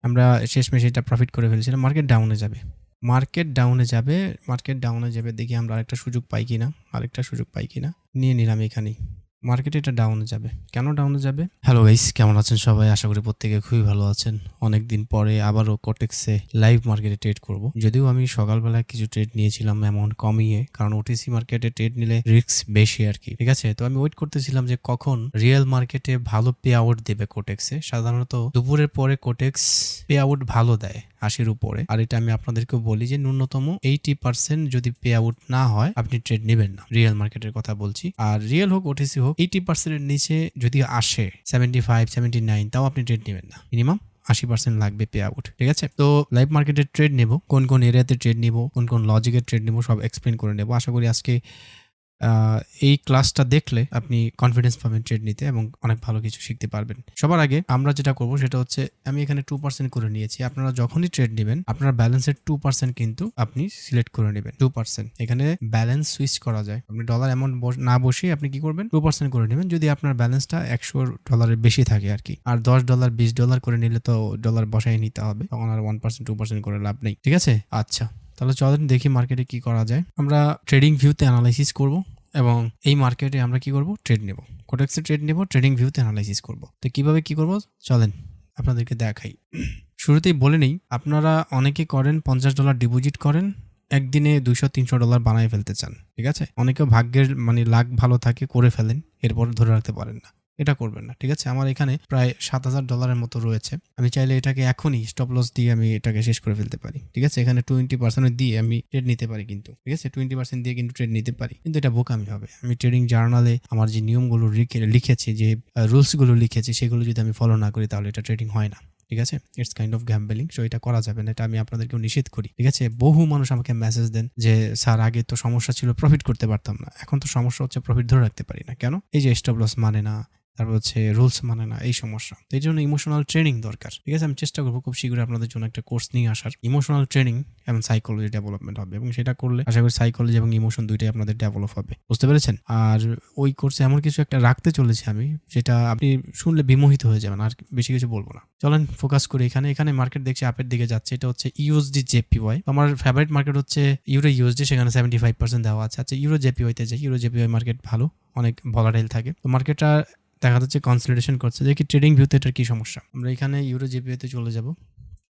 আমরা শেষমেশ এটা প্রফিট করে ফেলছিলাম। মার্কেট ডাউনে যাবে, মার্কেট ডাউনে যাবে, মার্কেট ডাউনে যাবে। দেখি আমরা আরেকটা সুযোগ পাই কিনা, নিয়ে নিলাম এখানেই। মার্কেট এটা ডাউনে যাবে। কেন ডাউনে যাবে? হ্যালো গাইস, কেমন আছেন সবাই? আশা করি প্রত্যেকে খুবই ভালো আছেন। অনেকদিন পরে আবারও কোটেক্সে লাইভ মার্কেটে ট্রেড করব। যদিও আমি সকালবেলা কিছু ট্রেড নিয়েছিলাম অ্যামাউন্ট কমিয়ে, কারণ ওটিসি মার্কেটে ট্রেড নিলে রিস্ক বেশি আর কি। ঠিক আছে, তো আমি ওয়েট করতেছিলাম যে কখন রিয়েল মার্কেটে ভালো পে আউট দেবে কোটেক্সে। সাধারণত দুপুরের পরে কোটেক্স পে আউট ভালো দেয় 80-র উপরে। আর এটা আমি আপনাদেরকে বলি যে ন্যূনতম 80% যদি পে আউট না হয় আপনি ট্রেড নেবেন না। রিয়েল মার্কেটের কথা বলছি। আর রিয়েল হোক ওটিসি হোক, 80% এর নিচে যদি আসে 75-79, তাও আপনি ট্রেড নেবেন না। মিনিমাম 80% লাগবে পে আউট। ঠিক আছে, তো লাইভ মার্কেটে ট্রেড নেব, কোন কোন এরিয়াতে ট্রেড নিব, কোন কোন লজিকের ট্রেড নেব, সব এক্সপ্লেন করে নেব। আশা করি আজকে এই ক্লাসটা দেখলে আপনি কনফিডেন্স পাবেন ট্রেড নিতে এবং অনেক ভালো কিছু শিখতে পারবেন। সবার আগে আমরা যেটা করব সেটা হচ্ছে, আমি এখানে 2% করে নিয়েছি। আপনারা যখনই ট্রেড নেবেন আপনার ব্যালেন্সের 2% কিন্তু আপনি সিলেক্ট করে নেবেন। 2% এখানে ব্যালেন্স সুইচ করা যায়। আপনি ডলার অ্যামাউন্ট না বসিয়ে আপনি কি করবেন, 2% করে নেবেন যদি আপনার ব্যালেন্সটা $100 বেশি থাকে আর কি। আর $10 $20 করে নিলে তো ডলার বসাই নিতে হবে, তখন আর 1% 2% করে লাভ নেই। ঠিক আছে, আচ্ছা তাহলে চলেন দেখি মার্কেটে কি করা যায়। আমরা ট্রেডিং ভিউতে অ্যানালাইসিস করব এবং এই মার্কেটে আমরা কি করব, ট্রেড নেব, কোটেক্সে ট্রেড নেব, ট্রেডিং ভিউতে অ্যানালাইসিস করব। তো কিভাবে কি করব চলেন আপনাদেরকে দেখাই। শুরুতেই বলে নেই, আপনারা অনেকে করেন $50 ডিপোজিট করেন, একদিনে $200-300 বানায় ফেলতে চান। ঠিক আছে, অনেকে ভাগ্যের লাক ভালো থাকে করে ফেলেন, এরপর ধরে রাখতে পারেন না। এটা করবেন না। ঠিক আছে, আমার এখানে প্রায় $7,000 মতো রয়েছে। আমি চাইলে এটাকে এখনই স্টপ লস দিয়ে আমি এটাকে শেষ করে ফেলতে পারি। ঠিক আছে, এখানে 20% দিয়ে আমি ট্রেড নিতে পারি কিন্তু। ঠিক আছে, 20% দিয়ে কিন্তু ট্রেড নিতে পারি, কিন্তু এটা বোকামি হবে। আমি ট্রেডিং জার্নালে আমার যে নিয়মগুলো লিখেছি, যে রুলসগুলো লিখেছি, সেগুলো যদি আমি ফলো না করি তাহলে এটা ট্রেডিং হয় না। ঠিক আছে, it's kind of gambling. So এটা করা যাবে না, এটা আমি আপনাদেরকেও নিষেধ করি। ঠিক আছে, বহু মানুষ আমাকে মেসেজ দেন যে স্যার আগে তো সমস্যা ছিল প্রফিট করতে পারতাম না, এখন তো সমস্যা হচ্ছে প্রফিট ধরে রাখতে পারি না। কেন? এই যে স্টপ লস মানে না, তারপর হচ্ছে রুলস মানে না, এই সমস্যা। তো এই জন্য ইমোশনাল ট্রেনিং দরকার। ঠিক আছে, আমি চেষ্টা করবো খুব শীঘ্রই আপনাদের জন্য একটা কোর্স নিয়ে আসার। ইমোশনাল ট্রেনিং এবং সাইকোলজি ডেভেলপমেন্ট হবে, এবং সেটা করলে আশা করি সাইকোলজি এবং ইমোশন দুইটাই আপনাদের ডেভেলপ হবে। বুঝতে পেরেছেন? আর ওই কোর্সে এমন কিছু একটা রাখতে চলেছি আমি, যেটা আপনি শুনলে বিমোহিত হয়ে যাবেন। আর বেশি কিছু বলবো না, চলেন ফোকাস করি। এখানে মার্কেট দেখছি আপের দিকে যাচ্ছে। এটা হচ্ছে ইউএসডি জেপিওয়াই। আমার ফেভারিট মার্কেট হচ্ছে ইউরো ইউএসডি, সেখানে 75% দেওয়া আছে। আচ্ছা ইউরো জেপিওয়াইতে যাই। ইউরো জেপিওয়াই মার্কেট ভালো, অনেক ভলাটাইল থাকে। তো মার্কেটটা দেখা যাচ্ছে কনসলিডেশন করছে। দেখি ট্রেডিং ভিউতে এটার কি সমস্যা। আমরা এখানে ইউরো জেপিওতে চলে যাব।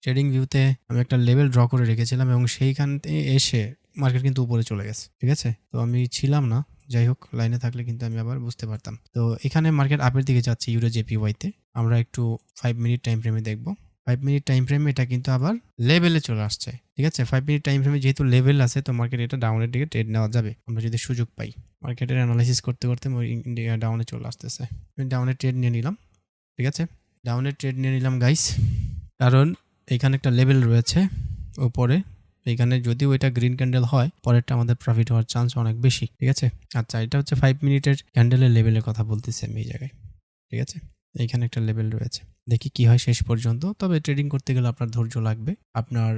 ট্রেডিং ভিউতে আমি একটা লেভেল ড্র করে রেখেছিলাম এবং সেইখানে এসে মার্কেট কিন্তু উপরে চলে গেছে। ঠিক আছে, তো আমি ছিলাম না, যাই হোক লাইনে থাকলে কিন্তু আমি আবার বুঝতে পারতাম। তো এখানে মার্কেট আপের দিকে যাচ্ছে ইউরো জেপিওয়াইতে। আমরা একটু 5 মিনিট টাইম ফ্রেমে দেখবো। 5 মিনিট টাইম ফ্রেমে এটা কিন্তু আবার লেভেলে চলে আসছে। ঠিক আছে, 5 মিনিট টাইম ফ্রেমে যেহেতু লেভেল আছে, তো মার্কেট এটা ডাউনের দিকে ট্রেড নেওয়া যাবে আমরা যদি সুযোগ পাই। মার্কেটের অ্যানালাইসিস করতে করতে ইন্ডিয়া ডাউনে চলে আসতেছে। আমি ডাউনের ট্রেড নিয়ে নিলাম। ঠিক আছে, ডাউনের ট্রেড নিয়ে নিলাম গাইস, কারণ এখানে একটা লেভেল রয়েছে উপরে। এখানে যদিও এটা গ্রিন ক্যান্ডেল হয়, পরেরটা আমাদের প্রফিট হওয়ার চান্স অনেক বেশি। ঠিক আছে, আচ্ছা এটা হচ্ছে 5 মিনিটের ক্যান্ডেলের লেভেলের কথা বলতেছি আমি এই জায়গায়। ঠিক আছে, এইখানে একটা লেভেল রয়েছে, দেখি কি হয় শেষ পর্যন্ত। তবে ট্রেডিং করতে গেলে আপনার ধৈর্য লাগবে। আপনার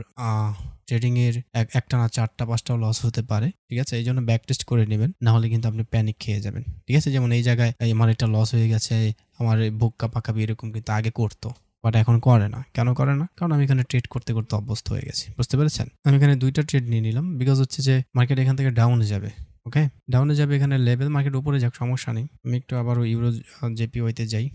ট্রেডিং এর একটা না 4টা-5টাও লস হতে পারে। ঠিক আছে, এই জন্য ব্যাক টেস্ট করে নেবেন, না হলে কিন্তু আপনি প্যানিক খেয়ে যাবেন। ঠিক আছে, যেমন এই জায়গায় আমার একটা লস হয়ে গেছে, আমার বুক কাঁপাকাঁপি এরকম কিন্তু আগে করতো, বাট এখন করে না। কেন করে না? কারণ আমি এখানে ট্রেড করতে করতে অভ্যস্ত হয়ে গেছি। বুঝতে পেরেছেন? আমি এখানে 2টা ট্রেড নিয়ে নিলাম, বিকজ হচ্ছে যে মার্কেট এখান থেকে ডাউনে যাবে। ওকে, ডাউনে যাবে, এখানে লেভেল, মার্কেট উপরে যাক সমস্যা নেই। আমি একটু আবারও ইউরো জেপিওয়াইতে যাই।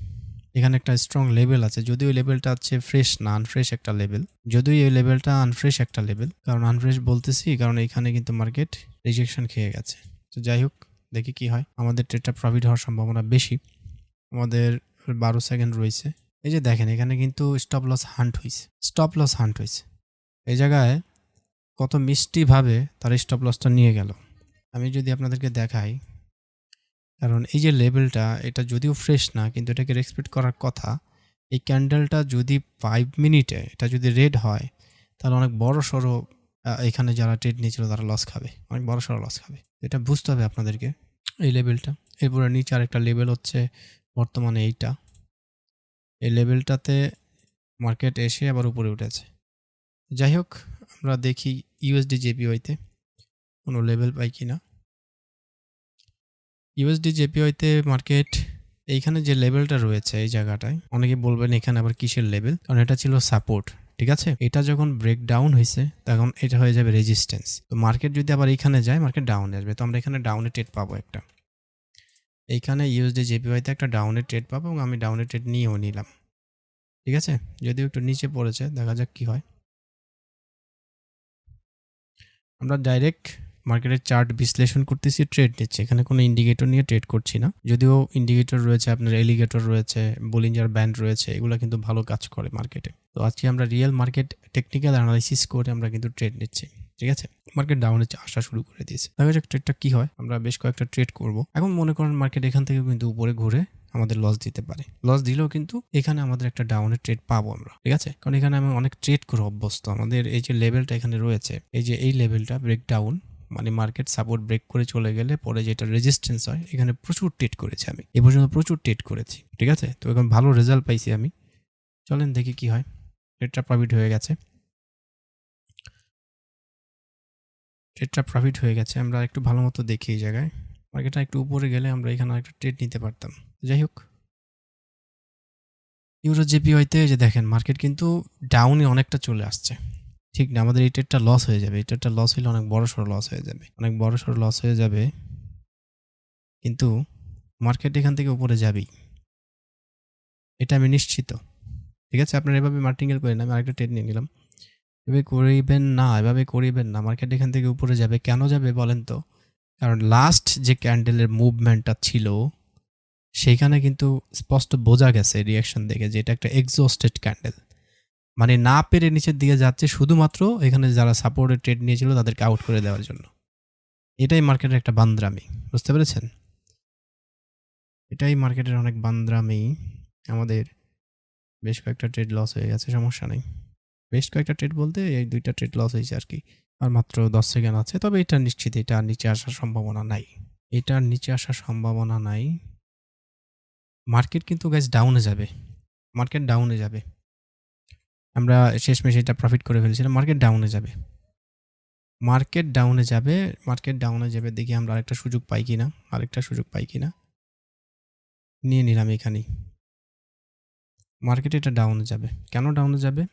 এখানে একটা স্ট্রং লেভেল আছে, যদিও এই লেভেলটা হচ্ছে ফ্রেশ না, আনফ্রেশ একটা লেভেল। যদিও এই লেভেলটা আনফ্রেশ একটা লেভেল, কারণ আনফ্রেশ বলতেছি কারণ এখানে কিন্তু মার্কেট রিজেকশন খেয়ে গেছে। তো যাই হোক, দেখি কি হয়। আমাদের ট্রেডটা প্রফিট হওয়ার সম্ভাবনা বেশি। আমাদের 12 সেকেন্ড রয়েছে। এই যে দেখেন, এখানে কিন্তু স্টপ লস হান্ট হয়েছে। এই জায়গায় কত মিষ্টিভাবে তার স্টপ লসটা নিয়ে গেল। আমি যদি আপনাদেরকে দেখাই, কারণ এই যে লেভেলটা, এটা যদিও ফ্রেশ না, কিন্তু এটাকে রেসপেক্ট করার কথা। এই ক্যান্ডেলটা যদি 5 মিনিটে এটা যদি রেড হয়, তাহলে অনেক বড় সড়ো এখানে যারা ট্রেড নিয়েছিল তারা লস খাবে, অনেক বড় সড়ো লস খাবে। এটা বুঝতে হবে আপনাদেরকে। এই লেভেলটা, এরপরে নিচে আরেকটা লেভেল হচ্ছে বর্তমানে এইটা। এই লেভেলটাতে মার্কেট এসে আবার উপরে উঠেছে। যাই হোক, আমরা দেখি ইউএসডি জেপিওয়াইতে কোনো লেভেল পাই কিনা। ইউএসডি জেপিওয়াইতে মার্কেট এইখানে যে লেভেলটা রয়েছে এই জায়গাটায়, অনেকে বলবেন এখানে আবার কিসের লেভেল, কারণ এটা ছিল সাপোর্ট। ঠিক আছে? এটা যখন ব্রেক ডাউন হইছে তখন এটা হয়ে যাবে রেজিস্ট্যান্স। তো মার্কেট যদি আবার এখানে যায় মার্কেট ডাউনে আসবে। তো আমরা এখানে ডাউনে ট্রেড পাবো একটা। এইখানে ইউএসডি জেপিওয়াইতে একটা ডাউনের ট্রেড পাবো এবং আমি ডাউনের ট্রেড নিয়েও নিলাম। ঠিক আছে? যদিও একটু নিচে পড়েছে, দেখা যাক কি হয়। আমরা ডাইরেক্ট মার্কেটের চার্ট বিশ্লেষণ করতেছি, ট্রেড নিচ্ছি। এখানে কোনো ইন্ডিকেটর নিয়ে ট্রেড করছি না। যদিও ইন্ডিকেটর রয়েছে, আপনার এলিগেটর রয়েছে, বোলিঞ্জার ব্যান্ড রয়েছে, এগুলো কিন্তু ভালো কাজ করে মার্কেটে। তো আজকে আমরা রিয়েল মার্কেট টেকনিক্যাল অ্যানালাইসিস করে আমরা কিন্তু ট্রেড নিচ্ছি। ঠিক আছে? মার্কেট ডাউনে আসা শুরু করে দিয়েছে। দেখা যাক ট্রেডটা কি হয়। আমরা বেশ কয়েকটা ট্রেড করব। এখন মনে করেন মার্কেট এখান থেকে কিন্তু উপরে ঘুরে আমাদের লস দিতে পারে। লস দিলেও কিন্তু এখানে আমাদের একটা ডাউনের ট্রেড পাবো আমরা। ঠিক আছে? কারণ এখানে আমি অনেক ট্রেড করে অভ্যস্ত। আমাদের এই যে লেভেলটা এখানে রয়েছে, এই যে এই লেভেলটা ব্রেক ডাউন, মানে মার্কেট সাপোর্ট ব্রেক করে চলে গেলে পরে যেটা রেজিস্ট্যান্স হয়, এখানে প্রচুর ট্রেড করেছি আমি। এ পর্যন্ত প্রচুর ট্রেড করেছি। ঠিক আছে? তো এখন ভালো রেজাল্ট পাইছি আমি। চলেন দেখি কি হয়। ট্রেডটা প্রফিট হয়ে গেছে। ট্রেডটা প্রফিট হয়ে গেছে। আমরা একটু ভালো মতো দেখি এই জায়গায়। মার্কেটটা একটু উপরে গেলে আমরা এখানে একটা ট্রেড নিতে পারতাম। যাই হোক, ইউরো জেপিওয়াইতে যে দেখেন মার্কেট কিন্তু ডাউনে অনেকটা চলে আসছে। ঠিক না, আমাদের এই ট্রেডটা লস হয়ে যাবে। এই ট্রেডটা লস হলে অনেক বড়সড় লস হয়ে যাবে। অনেক বড়সড় লস হয়ে যাবে। কিন্তু মার্কেট এখান থেকে উপরে যাবেই, এটা আমি নিশ্চিত। ঠিক আছে? আপনারা এভাবে মার্টিঙ্গেল করেন না। আমি আরেকটা ট্রেড নিয়ে নিলাম। এভাবে করিবেন না, এভাবে করিবেন না। মার্কেট এখান থেকে উপরে যাবে। কেন যাবে বলেন তো? কারণ লাস্ট যে ক্যান্ডেলের মুভমেন্টটা ছিল সেইখানে কিন্তু স্পষ্ট বোঝা গেছে রিয়াকশন দেখে যে এটা একটা এক্সস্টেড ক্যান্ডেল। মানে না পেরে নিচের দিকে যাচ্ছে শুধুমাত্র এখানে যারা সাপোর্টের ট্রেড নিয়েছিল তাদেরকে আউট করে দেওয়ার জন্য। এটাই মার্কেটের একটা বান্দরামি। বুঝতে পেরেছেন? এটাই মার্কেটের অনেক বান্দরামি। আমাদের বেশ কয়েকটা ট্রেড লস হয়ে গেছে, সমস্যা নেই। বেশ কয়েকটা ট্রেড বলতে এই ২টা ট্রেড লস হয়েছে আর কি। আর মাত্র ১০ সেকেন্ড আছে। তবে এটা নিশ্চিত এটা আর নিচে আসার সম্ভাবনা নাই। এটার নিচে আসার সম্ভাবনা নাই। মার্কেট কিন্তু গাইস ডাউনে যাবে। মার্কেট ডাউনে যাবে। আমরা শেষমেশ এটা প্রফিট করে ফেলছিলাম। মার্কেট ডাউনে যাবে। মার্কেট ডাউনে যাবে। মার্কেট ডাউনে যাবে। দেখি আমরা আরেকটা সুযোগ পাই কিনা। আরেকটা সুযোগ পাই কিনা। নিয়ে নিলাম এখানেই। মার্কেট এটা ডাউনে যাবে। কেন ডাউনে যাবে?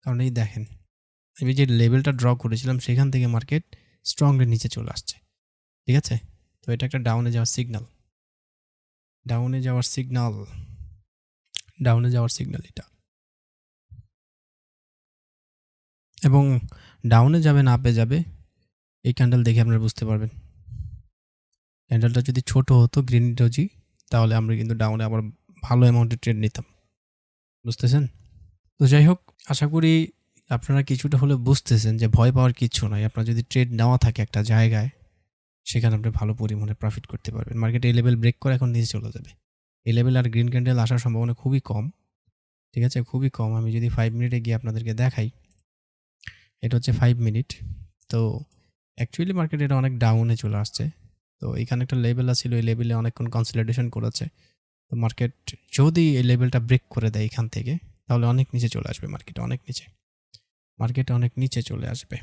কারণ এই দেখেন, আমি যে লেভেলটা ড্র করেছিলাম সেখান থেকে মার্কেট স্ট্রংলি নিচে চলে আসছে। ঠিক আছে? তো এটা একটা ডাউনে যাওয়ার সিগন্যাল। ডাউনে যাওয়ার সিগন্যাল। ডাউনে যাওয়ার সিগন্যাল এটা। এবং ডাউনে যাবে না আপে যাবে, এই ক্যান্ডেল দেখে আপনারা বুঝতে পারবেন। ক্যান্ডেলটা যদি ছোট হতো গ্রিন ডোজি, তাহলে আমরা কিন্তু ডাউনে আবার ভালো অ্যামাউন্টের ট্রেড নিতাম। বুঝতেছেন? তো যাই হোক, আশা করি আপনারা কিছুটা হলে বুঝতেছেন যে ভয় পাওয়ার কিছু নয়। আপনার যদি ট্রেড নেওয়া থাকে একটা জায়গায়, সেখানে আপনি ভালো পরিমাণে প্রফিট করতে পারবেন। মার্কেট এই লেভেল ব্রেক করে এখন নিচে চলে যাবে। এই লেভেল আর গ্রিন ক্যান্ডেল আসার সম্ভাবনা খুবই কম। ঠিক আছে? খুবই কম। আমি যদি 5 মিনিটে গিয়ে আপনাদেরকে দেখাই, এটা হচ্ছে 5 মিনিট। তো অ্যাকচুয়ালি মার্কেট এটা অনেক ডাউনে চলে আসছে। তো এখানে একটা লেভেল আছিল, এই লেভেলে অনেকক্ষণ কনসলিডেশন করেছে। তো মার্কেট যদি এই লেভেলটা ব্রেক করে দেয় এখান থেকে, তাহলে অনেক নিচে চলে আসবে মার্কেটে, অনেক নিচে। মার্কেটে অনেক নিচে চলে আসবে।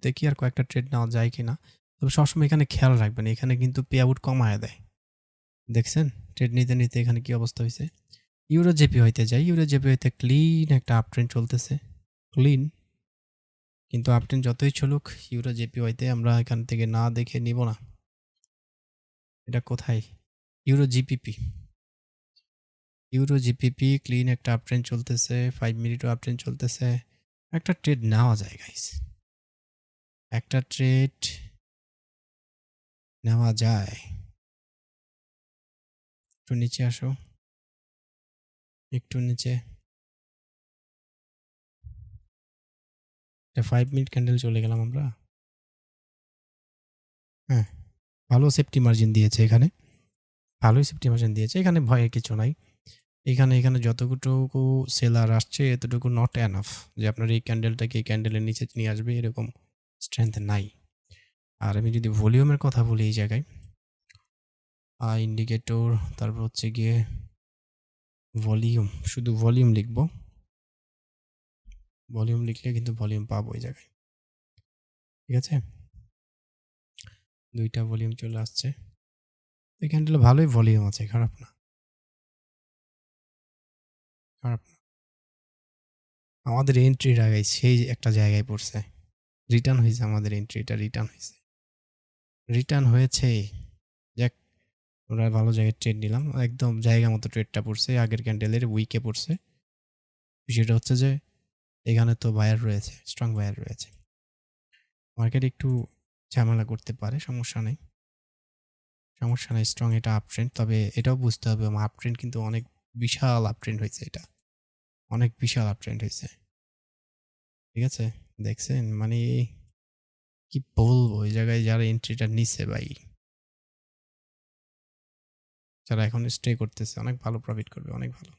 দেখি আর কয়েকটা ট্রেড নেওয়া যায় কিনা। তবে সবসময় এখানে খেয়াল রাখবেন, এখানে কিন্তু পে আউট কমায় দেয়। দেখছেন? ট্রেড নিতে নিতে এখানে কি অবস্থা হয়েছে। ইউরো জেপি হইতে যাই। ইউরো জেপি হইতে ক্লিন একটা আপ ট্রেন্ড চলতেছে। ক্লিন। কিন্তু আপ ট্রেন্ড যতই চলুক, ইউরো জেপি হইতে আমরা এখান থেকে না দেখে নিব না। এটা কোথায়? Euro GPP. Euro GPP clean একটা আপ ট্রেন্ড চলতেছে। 5 মিনিটও আপ ট্রেন্ড চলতেছে। একটা ট্রেড নেওয়া যায় গাইস। একটা ট্রেড নেওয়া যায়। একটু নিচে আসো। একটু নিচে। এটা 5 মিনিট ক্যান্ডেল চলে গেলাম আমরা। হ্যাঁ, ভালো সেফটি মার্জিন দিয়েছে এখানে। ভালোই সেফটি মার্জিন দিয়েছে। এখানে ভয়ের কিছু নাই। এখানে যতটুকু সেলার আসছে এতটুকু নট এনাফ যে আপনার এই ক্যান্ডেলটাকে এই ক্যান্ডেলের নিচে নিয়ে আসবে, এরকম স্ট্রেংথ নাই। আর আমি যদি ভলিউমের কথা বলি এই জায়গায়, ইন্ডিকেটর, তারপর হচ্ছে গিয়ে ভলিউম, শুধু ভলিউম লিখব। ভলিউম লিখলে কিন্তু ভলিউম পাবো এই জায়গায়। ঠিক আছে? 2টা ভলিউম চলে আসছে। এই ক্যান্ডেলে ভালোই ভলিউম আছে, খারাপ না। খারাপ না। আমাদের এন্ট্রির আগে সেই একটা জায়গায় পড়ছে। রিটার্ন হয়েছে, আমাদের এন্ট্রিটা রিটার্ন হয়েছে। রিটার্ন হয়েছে। যাক, আমরা ভালো জায়গায় ট্রেড নিলাম। একদম জায়গা মতো ট্রেডটা পড়ছে। আগের ক্যান্ডেলের উইকে পড়ছে। বিষয়টা হচ্ছে যে এখানে তো বায়ার রয়েছে, স্ট্রং বায়ার রয়েছে। মার্কেট একটু ঝামেলা করতে পারে, সমস্যা নেই। সমস্যা নেই, স্ট্রং এটা আপ ট্রেন্ড। তবে এটাও বুঝতে হবে আপ ট্রেন্ড কিন্তু অনেক বিশাল আপ ট্রেন্ড হয়েছে, এটা অনেক বিশাল আপ ট্রেন্ড হয়েছে। ঠিক আছে, দেখছেন মানে কি বলবো, ওই জায়গায় যারা এন্ট্রিটা নিচ্ছে ভাই, যারা এখন স্টে করতেছে অনেক ভালো প্রফিট করবে, অনেক ভালো,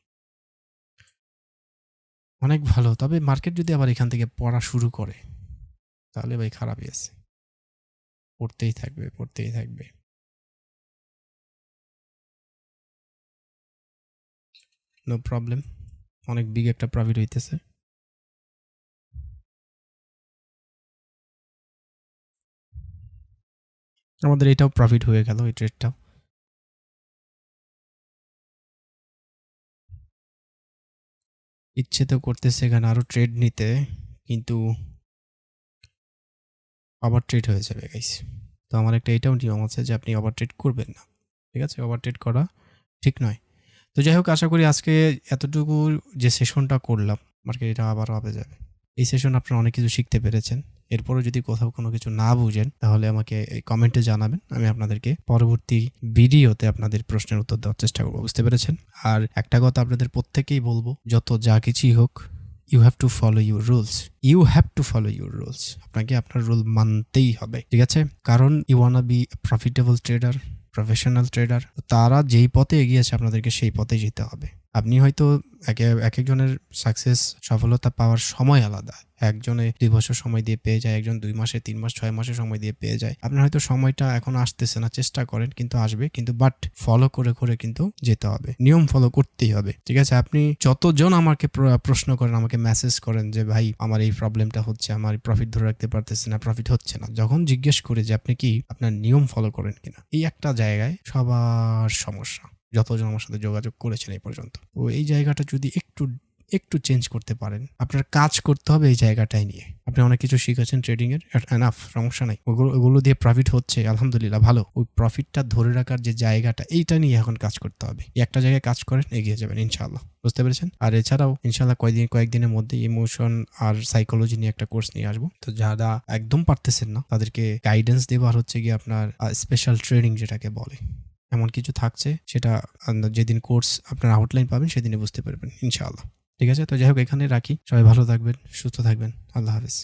অনেক ভালো। তবে মার্কেট যদি আবার এখান থেকে পড়া শুরু করে তাহলে ভাই খারাপই আছে, পড়তেই থাকবে, পড়তেই থাকবে। নো প্রবলেম, অনেক বিগ একটা প্রফিট হইতেছে। আমাদের এটাও প্রফিট হয়ে গেল, এই ট্রেডটাও। ইচ্ছে তো করতেছে এখানে আরো ট্রেড নিতে, কিন্তু ওভার ট্রেড হয়ে যাবে গাইস। তো আমার একটা এটাও নিয়ম আছে যে আপনি ওভার ট্রেড করবেন না, ঠিক আছে? ওভার ট্রেড করা ঠিক নয়। তো যাই হোক, আশা করি আজকে এতটুকু যে সেশনটা করলাম, মার্কেট এটা আবারও আপে যাবে। এই সেশন আপনারা অনেক কিছু শিখতে পেরেছেন। এরপরও যদি কোথাও কোনো কিছু না বুঝেন তাহলে আমাকে কমেন্টে জানাবেন, আমি আপনাদেরকে পরবর্তী ভিডিওতে আপনাদের প্রশ্নের উত্তর দেওয়ার চেষ্টা করবো। বুঝতে পেরেছেন? আর একটা কথা আপনাদের প্রত্যেকেই বলবো, যত যা কিছুই হোক, you have to follow your rules. You have to follow your rules. আপনাকে আপনার রুল মানতেই হবে, ঠিক আছে? কারণ you wanna be profitable trader, professional trader. তারা যেই পথে এগিয়েছে আপনাদেরকে সেই পথে যেতে হবে। আপনি হয়তো এক একজনের সাকসেস, সফলতা পাওয়ার সময় আলাদা। একজনে 2 বছর সময় দিয়ে পেয়ে যায়, একজন 2 মাসে, 3 মাস, 6 মাসে সময় দিয়ে পেয়ে যায়। আপনার হয়তো সময়টা এখন আসতেছে না, চেষ্টা করেন, কিন্তু আসবে। কিন্তু বাট ফলো করে করে কিন্তু যেতে হবে, নিয়ম ফলো করতেই হবে, ঠিক আছে? আপনি যতজন আমাকে প্রশ্ন করেন, আমাকে মেসেজ করেন যে ভাই আমার এই প্রবলেমটা হচ্ছে, আমার প্রফিট ধরে রাখতে পারতেছি না, প্রফিট হচ্ছে না, যখন জিজ্ঞেস করে যে আপনি কি আপনার নিয়ম ফলো করেন কিনা, এই একটা জায়গায় সবার সমস্যা, যতজন আমার সাথে যোগাযোগ করেছেন এই পর্যন্ত। তো এই জায়গাটা যদি একটু একটু চেঞ্জ করতে পারেন, আপনার কাজ করতে হবে এই জায়গাটাই নিয়ে। আপনি অনেক কিছু শিখেছেন ট্রেডিং এর, এনাফ, সমস্যা নাই। ওগুলো দিয়ে প্রফিট হচ্ছে, আলহামদুলিল্লাহ, ভালো। ওই প্রফিটটা ধরে রাখার যে জায়গাটা, এইটা নিয়ে এখন কাজ করতে হবে। একটা জায়গায় কাজ করেন, এগিয়ে যাবেন ইনশাআল্লাহ। বুঝতে পেরেছেন? আর এছাড়াও ইনশাআল্লাহ কয়েকদিনের মধ্যে ইমোশন আর সাইকোলজি নিয়ে একটা কোর্স নিয়ে আসবো। তো যারা একদম পারতেছেন না তাদেরকে গাইডেন্স দেবো, আর হচ্ছে গিয়ে আপনার স্পেশাল ট্রেনিং যেটাকে বলে, এমন কিছু থাকছে। সেটা যেদিন কোর্স আপনার আউটলাইন পাবেন সেদিনে বুঝতে পারবেন ইনশাআল্লাহ। ঠিক আছে? তো যাই হোক, এখানে রাখি। সবাই ভালো থাকবেন, সুস্থ থাকবেন। আল্লাহ হাফেজ।